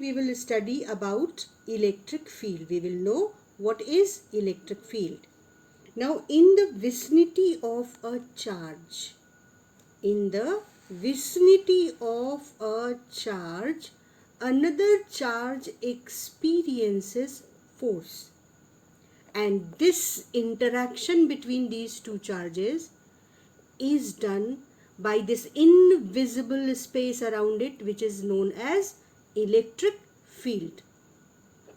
we will study about electric field. We will know what is electric field. Now, in the vicinity of a charge, another charge experiences force. And this interaction between these two charges is done by this invisible space around it, which is known as electric field.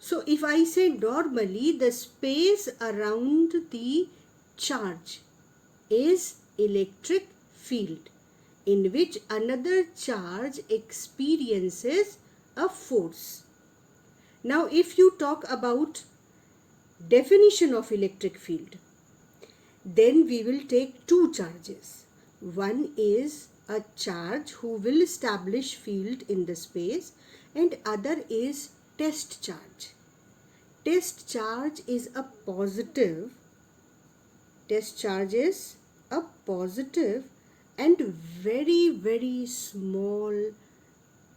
So if I say normally the space around the charge is electric field, in which another charge experiences a force. Now if you talk about definition of electric field, then we will take two charges. One is a charge who will establish field in the space, and other is test charge. Test charge is a positive and very small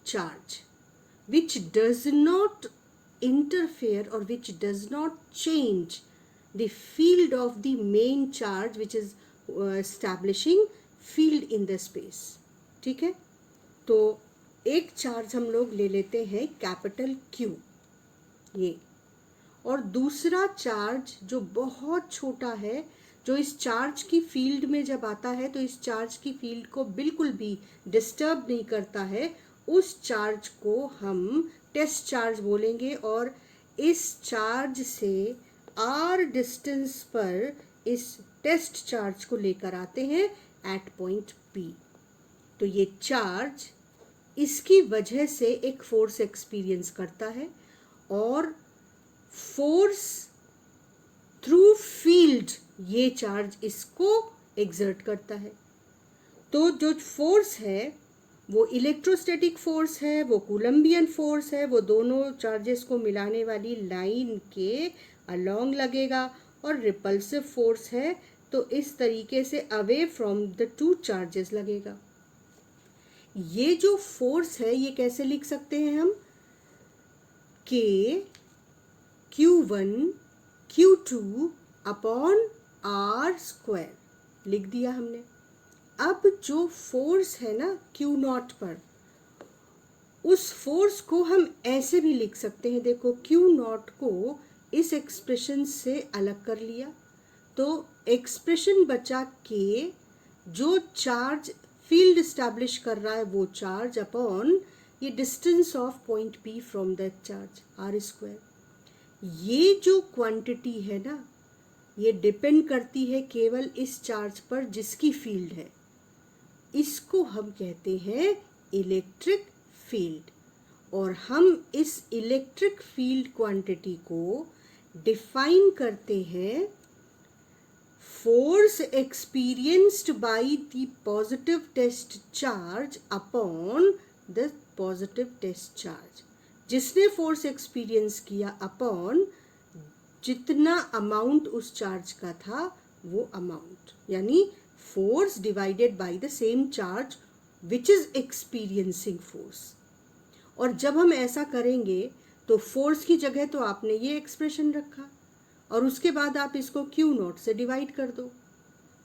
charge, which does not interfere or which does not change the field of the main charge, which is establishing field in the space. ठीक है, तो एक charge हम लोग ले लेते हैं capital Q, ये, और दूसरा चार्ज जो बहुत छोटा है, जो इस चार्ज की फील्ड में जब आता है तो इस चार्ज की फील्ड को बिल्कुल भी डिस्टर्ब नहीं करता है, उस चार्ज को हम टेस्ट चार्ज बोलेंगे। और इस चार्ज से r डिस्टेंस पर इस टेस्ट चार्ज को लेकर आते हैं एट पॉइंट P। तो ये चार्ज इसकी वजह से एक फोर्स एक्सपीरियंस करता है, और फोर्स थ्रू फील्ड ये चार्ज इसको एक्सर्ट करता है। तो जो फोर्स है वो इलेक्ट्रोस्टैटिक फोर्स है, वो कूलम्बियन फोर्स है, वो दोनों चार्जेस को मिलाने वाली लाइन के अलोंग लगेगा, और रिपल्सिव फोर्स है तो इस तरीके से away from the two charges लगेगा। ये जो फोर्स है ये कैसे लिख सकते हैं हम? K Q1 Q2 upon R square लिख दिया हमने। अब जो फोर्स है ना Q नॉट पर, उस फोर्स को हम ऐसे भी लिख सकते हैं। देखो, Q नॉट को इस एक्सप्रेशन से अलग कर लिया तो एक्सप्रेशन बचा K, जो चार्ज फील्ड स्टैब्लिश कर रहा है वो चार्ज, अपॉन ये distance of point P from that charge R square. ये जो क्वांटिटी है ना, ये डिपेंड करती है केवल इस चार्ज पर जिसकी फील्ड है। इसको हम कहते हैं इलेक्ट्रिक फील्ड, और हम इस इलेक्ट्रिक फील्ड क्वांटिटी को डिफाइन करते हैं force experienced by the positive test charge upon the positive test charge। जिसने फोर्स एक्सपीरियंस किया अपॉन जितना अमाउंट उस चार्ज का था वो अमाउंट, यानी force divided by the same charge which is experiencing force. और जब हम ऐसा करेंगे तो फोर्स की जगह तो आपने ये एक्सप्रेशन रखा, और उसके बाद आप इसको Q नॉट से डिवाइड कर दो,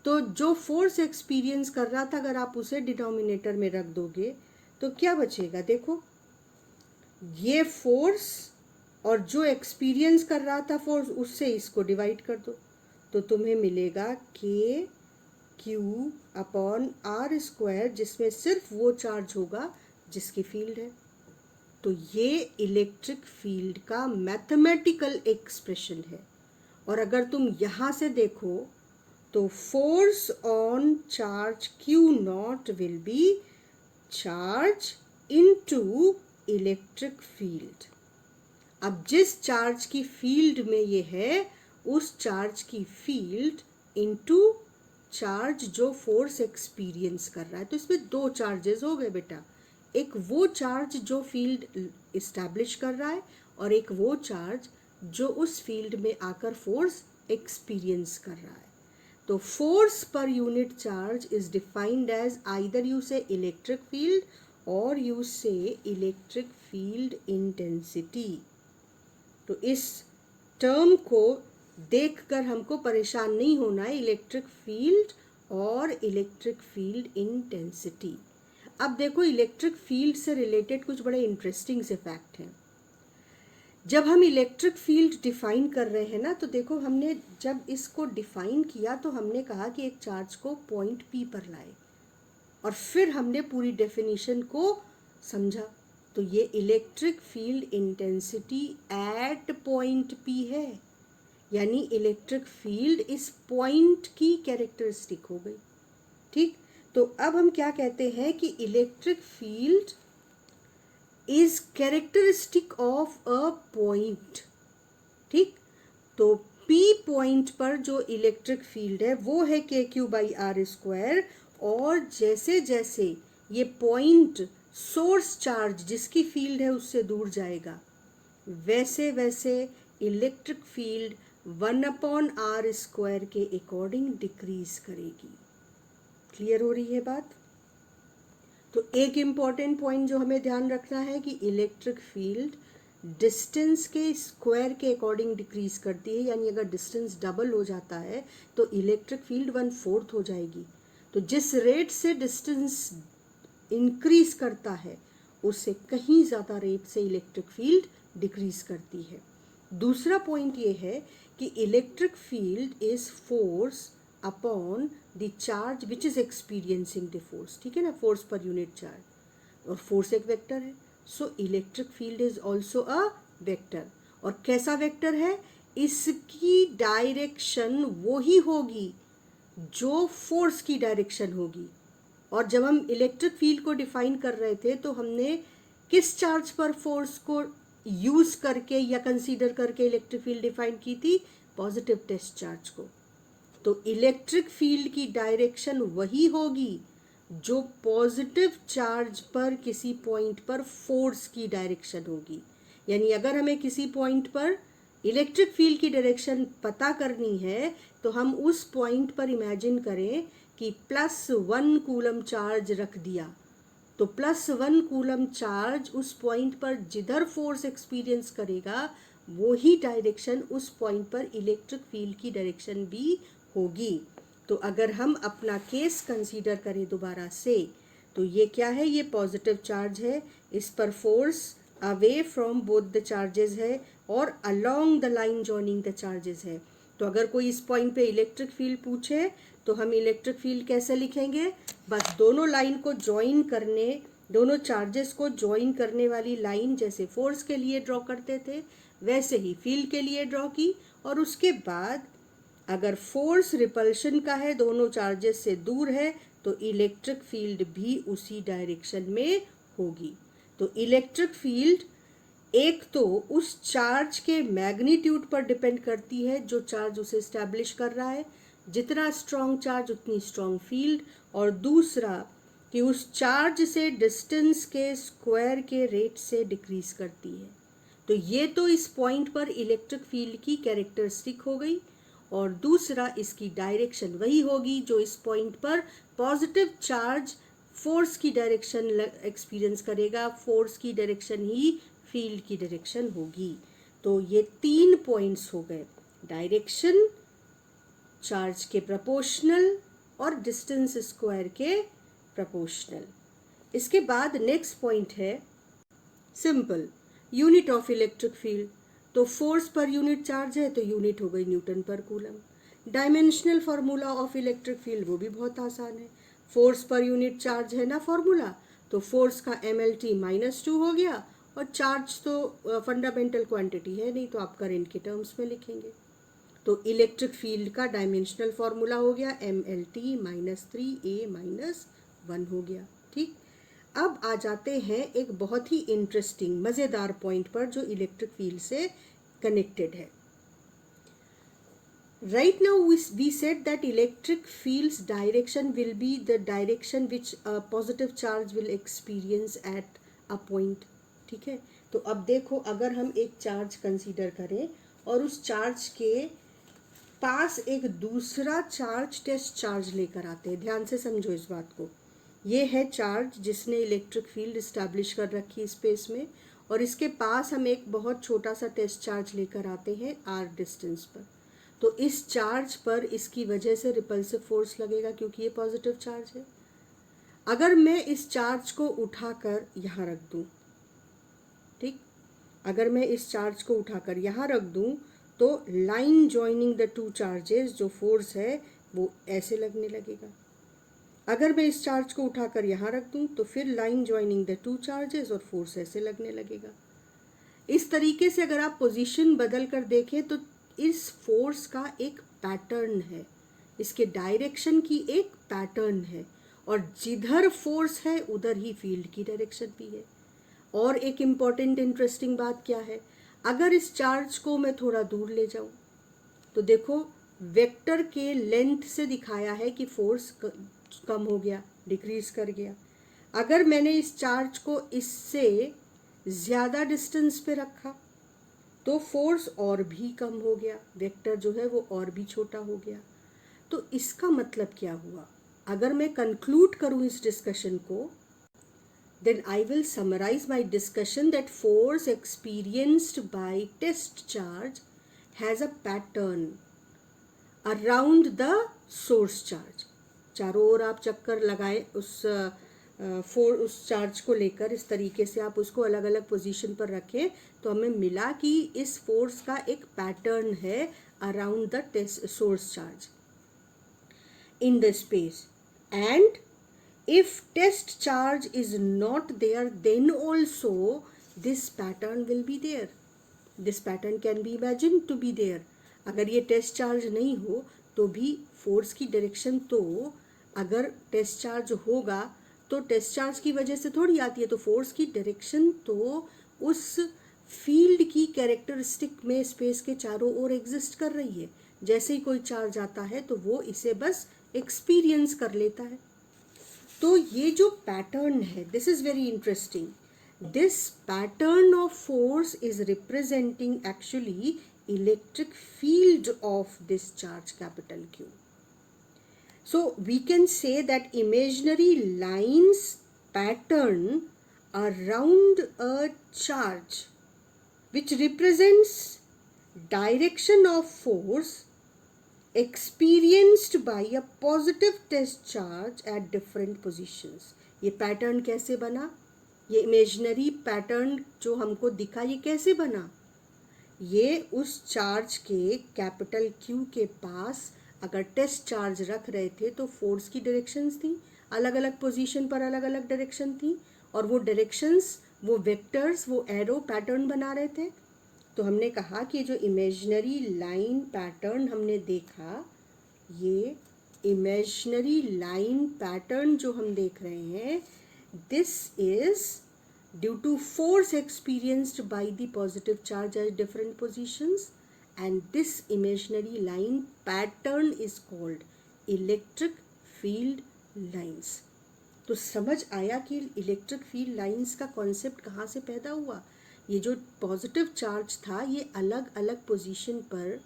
तो जो फोर्स एक्सपीरियंस कर रहा था अगर आप उसे डिनोमिनेटर में रख दोगे तो क्या बचेगा? देखो, ये फोर्स और जो एक्सपीरियंस कर रहा था फोर्स, उससे इसको डिवाइड कर दो तो तुम्हें मिलेगा K Q upon R square, जिसमें सिर्फ वो चार्ज होगा जिसकी फील्ड है। तो ये इलेक्ट्रिक फील्ड का मैथमेटिकल एक्सप्रेशन है। और अगर तुम यहाँ से देखो तो force on charge Q not will be charge into electric field. अब जिस चार्ज की फील्ड में ये है, उस चार्ज की फील्ड इनटू चार्ज जो फोर्स एक्सपीरियंस कर रहा है। तो इसमें दो चार्जेस हो गए बेटा, एक वो चार्ज जो फील्ड इस्टेब्लिश कर रहा है, और एक वो चार्ज जो उस फील्ड में आकर फोर्स एक्सपीरियंस कर रहा है। तो force per unit charge is defined as either you say electric field और you say electric field intensity. तो इस टर्म को देखकर हमको परेशान नहीं होना है, इलेक्ट्रिक फील्ड और इलेक्ट्रिक फील्ड इंटेंसिटी। अब देखो इलेक्ट्रिक फील्ड से रिलेटेड कुछ बड़े इंटरेस्टिंग से फैक्ट हैं। जब हम इलेक्ट्रिक फील्ड डिफाइन कर रहे हैं ना, तो देखो हमने जब इसको डिफाइन किया तो हमने कहा कि एक चार्ज को पॉइंट पी पर लाए और फिर हमने पूरी डेफिनेशन को समझा। तो ये electric field intensity at point P है, यानी इलेक्ट्रिक फील्ड इस पॉइंट की कैरेक्टरिस्टिक हो गई। ठीक, तो अब हम क्या कहते हैं कि electric field is characteristic of a point. ठीक, तो पी पॉइंट पर जो इलेक्ट्रिक फील्ड है वो है के क्यू बाई आर स्क्वायर, और जैसे जैसे ये पॉइंट सोर्स चार्ज जिसकी फील्ड है उससे दूर जाएगा, वैसे वैसे इलेक्ट्रिक फील्ड 1/r² के अकॉर्डिंग डिक्रीज करेगी। क्लियर हो रही है बात? तो एक इम्पॉर्टेंट पॉइंट जो हमें ध्यान रखना है कि इलेक्ट्रिक फील्ड डिस्टेंस के स्क्वायर के अकॉर्डिंग डिक्रीज करती है, यानी अगर डिस्टेंस डबल हो जाता है तो इलेक्ट्रिक फील्ड 1/4 हो जाएगी। तो जिस रेट से डिस्टेंस इंक्रीज करता है उससे कहीं ज़्यादा रेट से इलेक्ट्रिक फील्ड डिक्रीज करती है। दूसरा पॉइंट ये है कि electric field is force upon the charge which is experiencing the force. ठीक है ना, फोर्स पर यूनिट चार्ज, और फोर्स एक वेक्टर है, so electric field is also a vector. और कैसा वेक्टर है? इसकी डायरेक्शन वो ही होगी जो फोर्स की डायरेक्शन होगी। और जब हम इलेक्ट्रिक फील्ड को डिफाइन कर रहे थे तो हमने किस चार्ज पर फोर्स को यूज करके या कंसीडर करके इलेक्ट्रिक फील्ड डिफाइन की थी? पॉजिटिव टेस्ट चार्ज को। तो इलेक्ट्रिक फील्ड की डायरेक्शन वही होगी जो पॉजिटिव चार्ज पर किसी पॉइंट पर फोर्स की डायरेक्शन होगी। यानी अगर हमें किसी पॉइंट पर इलेक्ट्रिक फील्ड की डायरेक्शन पता करनी है तो हम उस पॉइंट पर इमेजिन करें कि +1 कूलम चार्ज रख दिया, तो +1 कूलम चार्ज उस पॉइंट पर जिधर फोर्स एक्सपीरियंस करेगा वो ही डायरेक्शन उस पॉइंट पर इलेक्ट्रिक फील्ड की डायरेक्शन भी होगी। तो अगर हम अपना केस कंसीडर करें दोबारा से, तो ये क्या है? ये पॉजिटिव चार्ज है, इस पर force away from both the charges है और along the line joining the charges है। तो अगर कोई इस पॉइंट पे इलेक्ट्रिक फील्ड पूछे तो हम इलेक्ट्रिक फील्ड कैसे लिखेंगे? बस दोनों लाइन को ज्वाइन करने, दोनों चार्जेस को ज्वाइन करने वाली लाइन जैसे फोर्स के लिए ड्रॉ करते थे वैसे ही फील्ड के लिए ड्रॉ की, और उसके बाद अगर फोर्स रिपल्शन का है, दोनों चार्जेस से दूर है, तो इलेक्ट्रिक फील्ड भी उसी डायरेक्शन में होगी। तो इलेक्ट्रिक फील्ड एक तो उस चार्ज के मैग्नीट्यूड पर डिपेंड करती है जो चार्ज उसे एस्टैब्लिश कर रहा है, जितना स्ट्रॉन्ग चार्ज उतनी स्ट्रॉन्ग फील्ड, और दूसरा कि उस चार्ज से डिस्टेंस के स्क्वायर के रेट से डिक्रीज करती है। तो ये तो इस पॉइंट पर इलेक्ट्रिक फील्ड की कैरेक्टरिस्टिक हो गई, और दूसरा इसकी डायरेक्शन वही होगी जो इस पॉइंट पर पॉजिटिव चार्ज फोर्स की डायरेक्शन एक्सपीरियंस करेगा, फोर्स की डायरेक्शन ही फील्ड की डायरेक्शन होगी। तो ये 3 पॉइंट्स हो गए, डायरेक्शन, चार्ज के प्रोपोर्शनल और डिस्टेंस स्क्वायर के प्रोपोर्शनल। इसके बाद नेक्स्ट पॉइंट है simple unit of electric field. तो फोर्स पर यूनिट चार्ज है तो यूनिट हो गई न्यूटन पर coulomb. Dimensional formula of electric field वो भी बहुत आसान है, फोर्स पर यूनिट चार्ज है ना फार्मूला, तो फोर्स का MLT -2 हो गया, और चार्ज तो फंडामेंटल क्वांटिटी है नहीं तो आप करंट के टर्म्स में लिखेंगे। तो इलेक्ट्रिक फील्ड का डायमेंशनल फार्मूला हो गया MLT -3A-1 हो गया। ठीक, अब आ जाते हैं एक बहुत ही इंटरेस्टिंग मज़ेदार पॉइंट पर जो इलेक्ट्रिक फील्ड से कनेक्टेड है। Right now we said that electric field's direction will be the direction which a positive charge will experience at a point. ठीक है, तो अब देखो अगर हम एक चार्ज कंसीडर करें और उस चार्ज के पास एक दूसरा चार्ज टेस्ट चार्ज लेकर आते हैं, ध्यान से समझो इस बात को। ये है चार्ज जिसने इलेक्ट्रिक फील्ड इस्टेब्लिश कर रखी है स्पेस में, और इसके पास हम एक बहुत छोटा सा टेस्ट चार्ज लेकर आते हैं r डिस्टेंस पर, तो इस चार्ज पर इसकी वजह से रिपल्सिव फोर्स लगेगा क्योंकि ये पॉजिटिव चार्ज है। अगर मैं इस चार्ज को उठाकर यहाँ रख दूँ, ठीक, अगर मैं इस चार्ज को उठाकर यहाँ रख दूँ तो line joining the two charges जो फोर्स है वो ऐसे लगने लगेगा। अगर मैं इस चार्ज को उठाकर यहाँ रख दूँ तो फिर line joining the two charges और फोर्स ऐसे लगने लगेगा। इस तरीके से अगर आप पोजीशन बदल कर देखें तो इस फोर्स का एक पैटर्न है, इसके डायरेक्शन की एक पैटर्न है, और जिधर फोर्स है उधर ही फील्ड की डायरेक्शन भी है। और एक इम्पॉर्टेंट इंटरेस्टिंग बात क्या है, अगर इस चार्ज को मैं थोड़ा दूर ले जाऊं तो देखो वेक्टर के लेंथ से दिखाया है कि फोर्स कम हो गया, डिक्रीज कर गया। अगर मैंने इस चार्ज को इससे ज़्यादा डिस्टेंस पे रखा तो फोर्स और भी कम हो गया, वेक्टर जो है वो और भी छोटा हो गया। तो इसका मतलब क्या हुआ, अगर मैं कंक्लूड करूं इस डिस्कशन को, then I will summarize my discussion that force experienced by test charge has a pattern around the source charge। चारों ओर आप चक्कर लगाए उस चार्ज को लेकर, इस तरीके से आप उसको अलग अलग पोजीशन पर रखें तो हमें मिला कि इस फोर्स का एक पैटर्न है around the test source charge in the space, and if test charge is not there then also this pattern will be there, this pattern can be imagined to be there। अगर ये test charge नहीं हो तो भी force की direction, तो अगर test charge होगा तो टेस्ट चार्ज की वजह से थोड़ी आती है, तो फोर्स की डायरेक्शन तो उस फील्ड की कैरेक्टरिस्टिक में स्पेस के चारों ओर एग्जिस्ट कर रही है। जैसे ही कोई चार्ज आता है तो वो इसे बस एक्सपीरियंस कर लेता है। तो ये जो पैटर्न है, this is very interesting, this pattern of force is representing actually electric field of this charge capital Q। So we can say that imaginary lines pattern around a charge which represents direction of force experienced by a positive test charge at different positions। ये pattern कैसे बना, ये imaginary pattern जो हमको दिखा ये कैसे बना, ये उस चार्ज के कैपिटल Q के पास अगर टेस्ट चार्ज रख रहे थे तो फोर्स की डायरेक्शंस थी, अलग अलग पोजीशन पर अलग अलग डायरेक्शन थी, और वो डायरेक्शंस, वो वेक्टर्स, वो एरो पैटर्न बना रहे थे। तो हमने कहा कि जो इमेजिनरी लाइन पैटर्न हमने देखा, ये इमेजिनरी लाइन पैटर्न जो हम देख रहे हैं, this is due to force experienced by the positive charge at different positions, and this imaginary line pattern is called electric field lines। तो समझ आया कि इलेक्ट्रिक फील्ड लाइंस का कॉन्सेप्ट कहाँ से पैदा हुआ। ये जो पॉजिटिव चार्ज था ये अलग अलग पोजीशन पर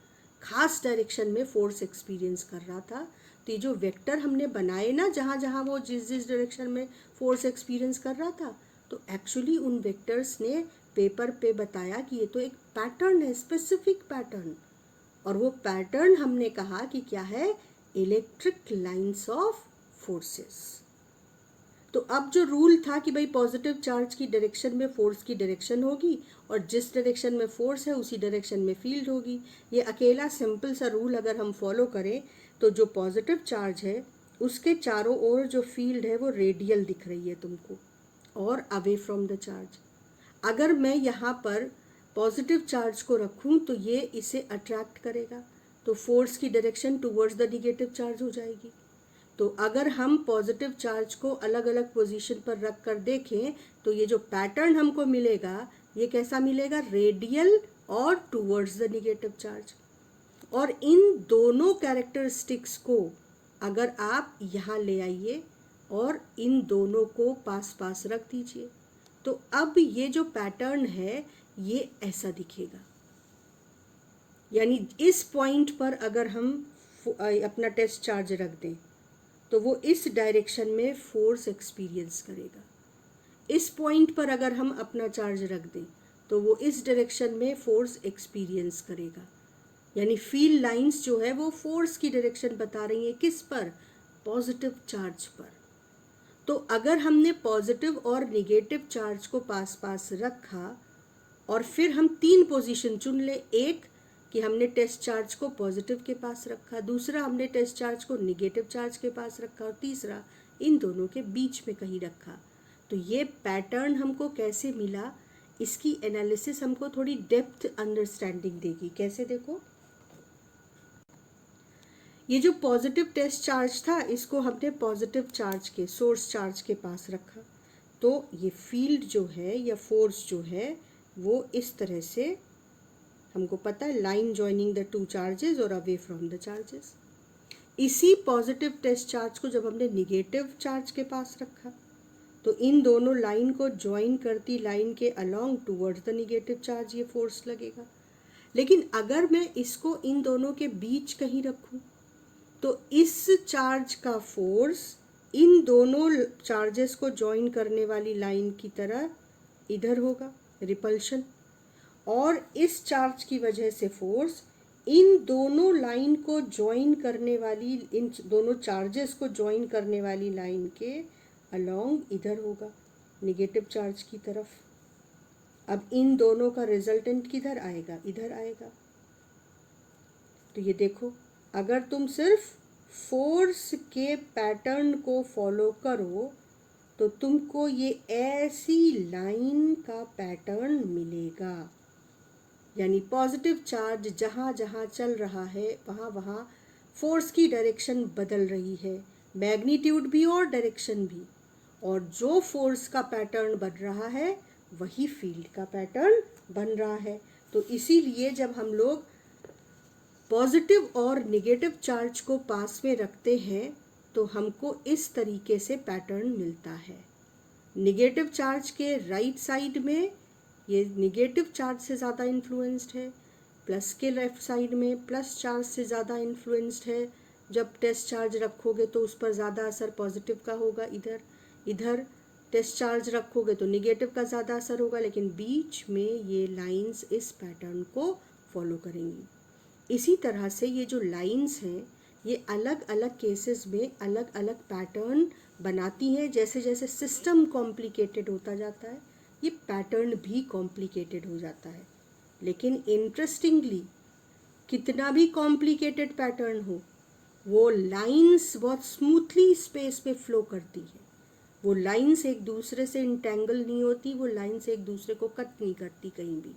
खास डायरेक्शन में फोर्स एक्सपीरियंस कर रहा था। तो ये जो वेक्टर हमने बनाए ना, जहाँ जहाँ वो जिस जिस डायरेक्शन में फोर्स एक्सपीरियंस कर रहा था, तो एक्चुअली उन वेक्टर्स ने पेपर पे बताया कि ये तो एक पैटर्न है, स्पेसिफिक पैटर्न, और वो पैटर्न हमने कहा कि क्या है, इलेक्ट्रिक लाइंस ऑफ फोर्सेस। तो अब जो रूल था कि भाई पॉजिटिव चार्ज की डायरेक्शन में फोर्स की डायरेक्शन होगी और जिस डायरेक्शन में फोर्स है उसी डायरेक्शन में फील्ड होगी, ये अकेला सिंपल सा रूल अगर हम फॉलो करें तो जो पॉजिटिव चार्ज है उसके चारों ओर जो फील्ड है वो रेडियल दिख रही है तुमको और अवे फ्रॉम द चार्ज। अगर मैं यहाँ पर पॉजिटिव चार्ज को रखूँ तो ये इसे अट्रैक्ट करेगा, तो फोर्स की direction towards the negative charge हो जाएगी। तो अगर हम पॉजिटिव चार्ज को अलग अलग पोजीशन पर रख कर देखें तो ये जो पैटर्न हमको मिलेगा ये कैसा मिलेगा, रेडियल और टुवर्ड्स द निगेटिव चार्ज। और इन दोनों कैरेक्टरिस्टिक्स को अगर आप यहाँ ले आइए और इन दोनों को पास पास रख दीजिए तो अब ये जो पैटर्न है ये ऐसा दिखेगा। यानी इस पॉइंट पर अगर हम अपना टेस्ट चार्ज रख दें तो वो इस डायरेक्शन में फोर्स एक्सपीरियंस करेगा। इस पॉइंट पर अगर हम अपना चार्ज रख दें तो वो इस डायरेक्शन में फोर्स एक्सपीरियंस करेगा। यानी फील्ड लाइंस जो है वो फोर्स की डायरेक्शन बता रही है, किस पर? पॉजिटिव चार्ज पर। तो अगर हमने पॉजिटिव और निगेटिव चार्ज को पास पास रखा और फिर हम 3 पोजीशन चुन ले, एक कि हमने टेस्ट चार्ज को पॉजिटिव के पास रखा, दूसरा हमने टेस्ट चार्ज को निगेटिव चार्ज के पास रखा और तीसरा इन दोनों के बीच में कहीं रखा, तो ये पैटर्न हमको कैसे मिला, इसकी एनालिसिस हमको थोड़ी डेप्थ अंडरस्टैंडिंग देगी। कैसे? देखो, ये जो पॉजिटिव टेस्ट चार्ज था इसको हमने पॉजिटिव चार्ज के, सोर्स चार्ज के पास रखा, तो ये फील्ड जो है या फोर्स जो है वो इस तरह से, हमको पता है line joining the two charges और अवे फ्रॉम द चार्जेस। इसी पॉजिटिव टेस्ट चार्ज को जब हमने निगेटिव चार्ज के पास रखा तो इन दोनों लाइन को ज्वाइन करती लाइन के along towards the negative charge ये फोर्स लगेगा। लेकिन अगर मैं इसको इन दोनों के बीच कहीं रखूं तो इस चार्ज का फोर्स इन दोनों चार्जेस को ज्वाइन करने वाली लाइन की तरह इधर होगा, रिपल्शन, और इस चार्ज की वजह से फोर्स इन दोनों लाइन को ज्वाइन करने वाली, इन दोनों चार्जेस को ज्वाइन करने वाली लाइन के अलोंग इधर होगा, निगेटिव चार्ज की तरफ। अब इन दोनों का रिजल्टेंट किधर आएगा? इधर आएगा। तो ये देखो, अगर तुम सिर्फ फोर्स के पैटर्न को फॉलो करो तो तुमको ये ऐसी लाइन का पैटर्न मिलेगा। यानी पॉजिटिव चार्ज जहाँ जहाँ चल रहा है वहाँ वहाँ फोर्स की डायरेक्शन बदल रही है, मैग्नीट्यूड भी और डायरेक्शन भी, और जो फोर्स का पैटर्न बन रहा है वही फील्ड का पैटर्न बन रहा है। तो इसीलिए जब हम लोग पॉजिटिव और निगेटिव चार्ज को पास में रखते हैं तो हमको इस तरीके से पैटर्न मिलता है। निगेटिव चार्ज के राइट साइड में ये निगेटिव चार्ज से ज़्यादा इन्फ्लुएंस्ड है, प्लस के लेफ्ट साइड में प्लस चार्ज से ज़्यादा इन्फ्लुएंस्ड है। जब टेस्ट चार्ज रखोगे तो उस पर ज़्यादा असर पॉजिटिव का होगा, इधर इधर टेस्ट चार्ज रखोगे तो निगेटिव का ज़्यादा असर होगा, लेकिन बीच में ये लाइंस इस पैटर्न को फॉलो करेंगी। इसी तरह से ये जो लाइंस हैं ये अलग अलग केसेस में अलग अलग पैटर्न बनाती हैं। जैसे जैसे सिस्टम कॉम्प्लिकेटेड होता जाता है ये पैटर्न भी कॉम्प्लिकेटेड हो जाता है। लेकिन इंटरेस्टिंगली कितना भी कॉम्प्लिकेटेड पैटर्न हो, वो लाइंस बहुत स्मूथली स्पेस में फ्लो करती है। वो लाइंस एक दूसरे से इंटेंगल नहीं होती, वो लाइंस एक दूसरे को कट नहीं करती कहीं भी।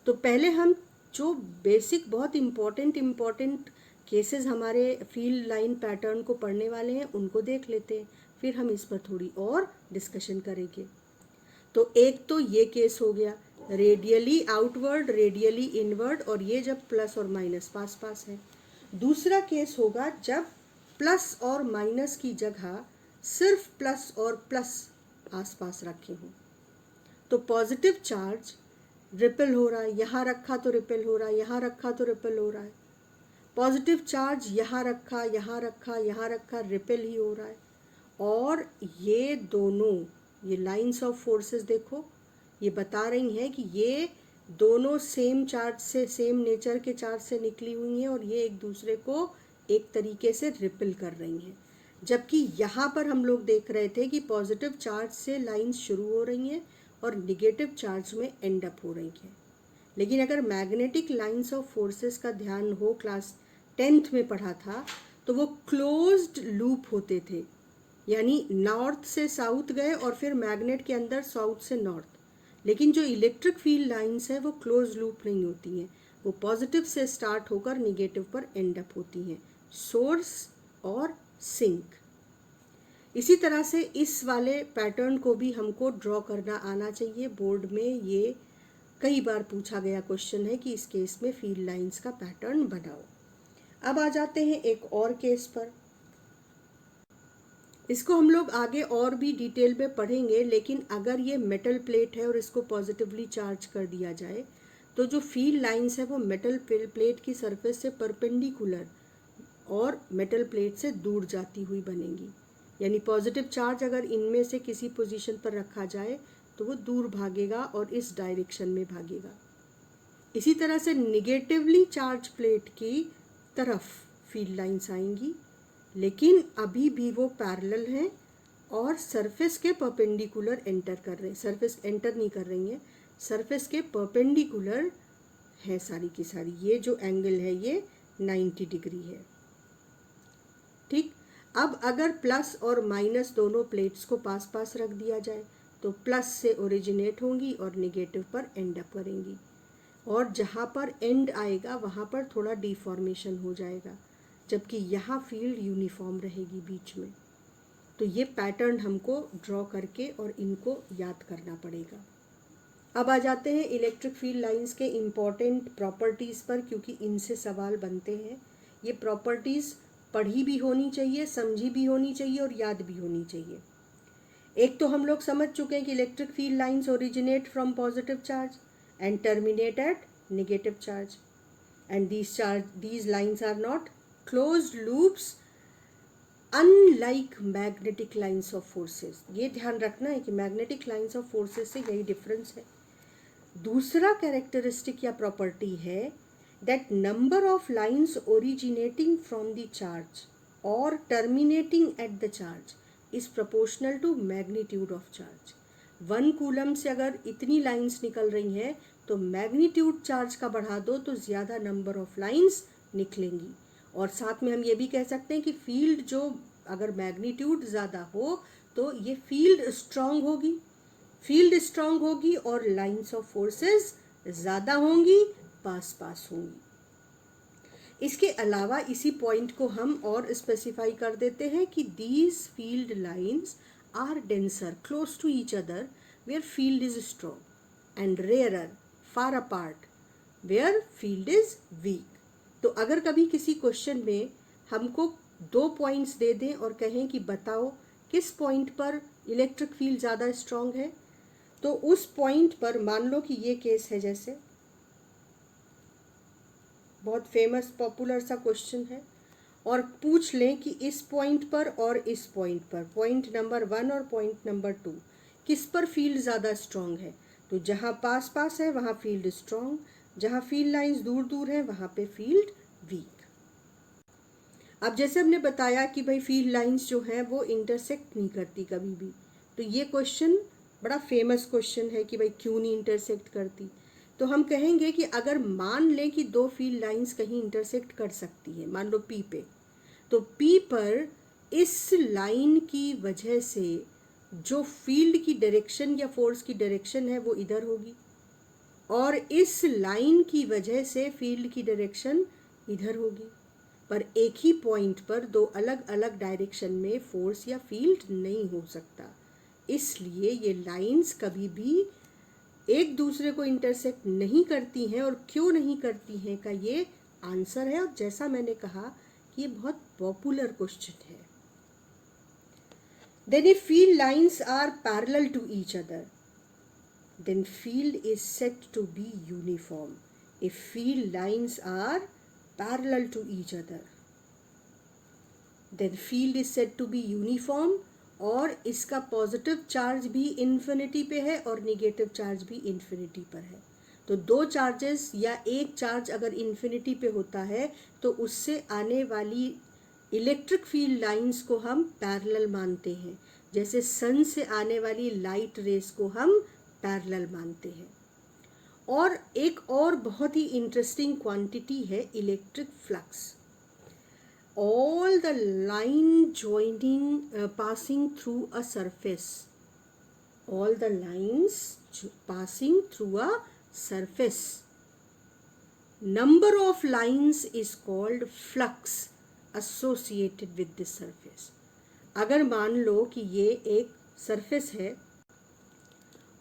तो पहले हम जो बेसिक बहुत इम्पॉर्टेंट केसेस हमारे फील्ड लाइन पैटर्न को पढ़ने वाले हैं उनको देख लेते हैं, फिर हम इस पर थोड़ी और डिस्कशन करेंगे। तो एक तो ये केस हो गया रेडियली आउटवर्ड, रेडियली इनवर्ड, और ये जब प्लस और माइनस पास पास है। दूसरा केस होगा जब प्लस और माइनस की जगह सिर्फ प्लस और प्लस आसपास रखे हों। तो पॉजिटिव चार्ज रिपल हो रहा है, यहाँ रखा तो रिपल हो रहा है, यहाँ रखा तो रिपल हो रहा है। पॉजिटिव चार्ज यहाँ रखा, यहाँ रखा, यहाँ रखा, रिपल ही हो रहा है। और ये दोनों, ये लाइंस ऑफ फोर्सेस देखो, ये बता रही हैं कि ये दोनों सेम चार्ज से, सेम नेचर के चार्ज से निकली हुई हैं और ये एक दूसरे को एक तरीके से रिपल कर रही हैं। जबकि यहाँ पर हम लोग देख रहे थे कि पॉजिटिव चार्ज से लाइंस शुरू हो रही हैं और निगेटिव चार्ज में एंड अप हो रही हैं। लेकिन अगर मैग्नेटिक लाइंस ऑफ फोर्सेस का ध्यान हो, क्लास 10th में पढ़ा था, तो वो क्लोज्ड लूप होते थे। यानी नॉर्थ से साउथ गए और फिर मैग्नेट के अंदर साउथ से नॉर्थ। लेकिन जो इलेक्ट्रिक फील्ड लाइंस है वो क्लोज लूप नहीं होती हैं, वो पॉजिटिव से स्टार्ट होकर निगेटिव पर एंड अप होती हैं, सोर्स और सिंक। इसी तरह से इस वाले पैटर्न को भी हमको ड्रॉ करना आना चाहिए। बोर्ड में ये कई बार पूछा गया क्वेश्चन है कि इस केस में फील्ड लाइंस का पैटर्न बनाओ। अब आ जाते हैं एक और केस पर। इसको हम लोग आगे और भी डिटेल में पढ़ेंगे, लेकिन अगर ये मेटल प्लेट है और इसको पॉजिटिवली चार्ज कर दिया जाए तो जो फील्ड लाइंस है वो मेटल प्लेट की सरफेस से परपेंडिकुलर और मेटल प्लेट से दूर जाती हुई बनेंगी। यानी पॉजिटिव चार्ज अगर इनमें से किसी पोजीशन पर रखा जाए तो वो दूर भागेगा और इस डायरेक्शन में भागेगा। इसी तरह से निगेटिवली चार्ज प्लेट की तरफ फील्ड लाइंस आएंगी, लेकिन अभी भी वो पैरेलल हैं और सरफेस के परपेंडिकुलर एंटर कर रहे हैं, सरफेस एंटर नहीं कर रही हैं, सरफेस के परपेंडिकुलर है सारी की सारी। ये जो एंगल है ये 90 डिग्री है। ठीक, अब अगर प्लस और माइनस दोनों प्लेट्स को पास पास रख दिया जाए तो प्लस से ओरिजिनेट होंगी और निगेटिव पर एंड अप करेंगी, और जहाँ पर एंड आएगा वहाँ पर थोड़ा डिफॉर्मेशन हो जाएगा, जबकि यहाँ फील्ड यूनिफॉर्म रहेगी बीच में। तो ये पैटर्न हमको ड्रॉ करके और इनको याद करना पड़ेगा। अब आ जाते हैं इलेक्ट्रिक फील्ड लाइंस के इम्पॉर्टेंट प्रॉपर्टीज़ पर, क्योंकि इनसे सवाल बनते हैं। ये प्रॉपर्टीज़ पढ़ी भी होनी चाहिए, समझी भी होनी चाहिए और याद भी होनी चाहिए। एक तो हम लोग समझ चुके हैं कि electric field lines originate from positive charge and terminate at negative charge, and these lines are not closed loops unlike magnetic lines of forces। ये ध्यान रखना है कि magnetic lines of forces से यही डिफरेंस है। दूसरा कैरेक्टरिस्टिक या प्रॉपर्टी है that number of lines originating from the charge or terminating at the charge is proportional to magnitude of charge। 1 coulomb से अगर इतनी लाइंस निकल रही हैं तो मैग्नीट्यूड चार्ज का बढ़ा दो तो ज़्यादा नंबर ऑफ लाइंस निकलेंगी। और साथ में हम ये भी कह सकते हैं कि फील्ड जो अगर मैग्नीट्यूड ज़्यादा हो तो ये फील्ड स्ट्रांग होगी, फील्ड स्ट्रांग होगी और लाइंस ऑफ फोर्सेस ज़्यादा होंगी, पास पास होंगी। इसके अलावा इसी पॉइंट को हम और स्पेसिफाई कर देते हैं कि these field lines are denser close to each other where field is strong and rarer far apart where field is weak। तो अगर कभी किसी क्वेश्चन में हमको 2 पॉइंट्स दे दें और कहें कि बताओ किस पॉइंट पर इलेक्ट्रिक फील्ड ज़्यादा स्ट्रांग है, तो उस पॉइंट पर मान लो कि ये केस है, जैसे बहुत फेमस पॉपुलर सा क्वेश्चन है, और पूछ लें कि इस पॉइंट पर और इस पॉइंट पर, पॉइंट नंबर 1 और पॉइंट नंबर 2, किस पर फील्ड ज़्यादा स्ट्रांग है, तो जहाँ पास पास है वहाँ फील्ड स्ट्रांग, जहाँ फील्ड लाइंस दूर दूर है वहाँ पे फील्ड वीक। अब जैसे हमने बताया कि भाई फील्ड लाइंस जो हैं वो इंटरसेक्ट नहीं करती कभी भी, तो ये क्वेश्चन बड़ा फेमस क्वेश्चन है कि भाई क्यों नहीं इंटरसेक्ट करती। तो हम कहेंगे कि अगर मान लें कि 2 फील्ड लाइंस कहीं इंटरसेक्ट कर सकती है, मान लो पी पे, तो पी पर इस लाइन की वजह से जो फील्ड की डायरेक्शन या फोर्स की डायरेक्शन है वो इधर होगी, और इस लाइन की वजह से फील्ड की डायरेक्शन इधर होगी। पर एक ही पॉइंट पर 2 अलग अलग डायरेक्शन में फोर्स या फील्ड नहीं हो सकता, इसलिए ये लाइंस कभी भी एक दूसरे को इंटरसेक्ट नहीं करती हैं। और क्यों नहीं करती हैं का ये आंसर है, और जैसा मैंने कहा कि ये बहुत पॉपुलर क्वेश्चन है। Then if field lines are parallel to each other then field is said to be uniform। if field lines are parallel to each other then field is said to be uniform, और इसका positive charge भी infinity पे है और negative charge भी infinity पर है। तो 2 चार्जेस या एक चार्ज अगर इन्फिनिटी पे होता है तो उससे आने वाली इलेक्ट्रिक फील्ड लाइंस को हम पैरेलल मानते हैं, जैसे सन से आने वाली लाइट रेस को हम पैरेलल मानते हैं। और एक और बहुत ही इंटरेस्टिंग क्वांटिटी है electric flux. all the line joining passing through a surface, all the lines passing through a surface, number of lines is called flux associated with this surface। अगर मान लो कि ये एक सरफेस है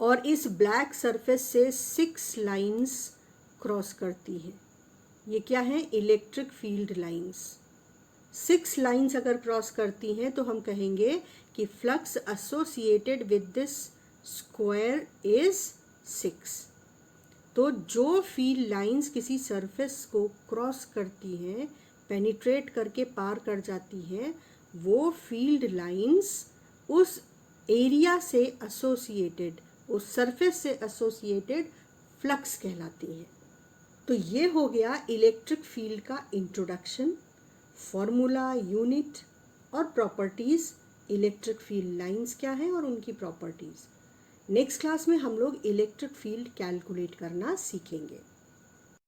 और इस ब्लैक सरफेस से 6 लाइंस क्रॉस करती हैं, ये क्या है, इलेक्ट्रिक फील्ड लाइंस। 6 लाइंस अगर क्रॉस करती हैं तो हम कहेंगे कि flux associated with this square is 6। तो जो फील्ड लाइंस किसी सरफेस को क्रॉस करती हैं, पेनिट्रेट करके पार कर जाती हैं, वो फील्ड लाइंस उस एरिया से एसोसिएटेड, उस सरफेस से एसोसिएटेड फ्लक्स कहलाती है। तो ये हो गया इलेक्ट्रिक फील्ड का इंट्रोडक्शन, फॉर्मूला, यूनिट और प्रॉपर्टीज़। इलेक्ट्रिक फील्ड लाइंस क्या है और उनकी प्रॉपर्टीज़। नेक्स्ट क्लास में हम लोग इलेक्ट्रिक फील्ड कैलकुलेट करना सीखेंगे।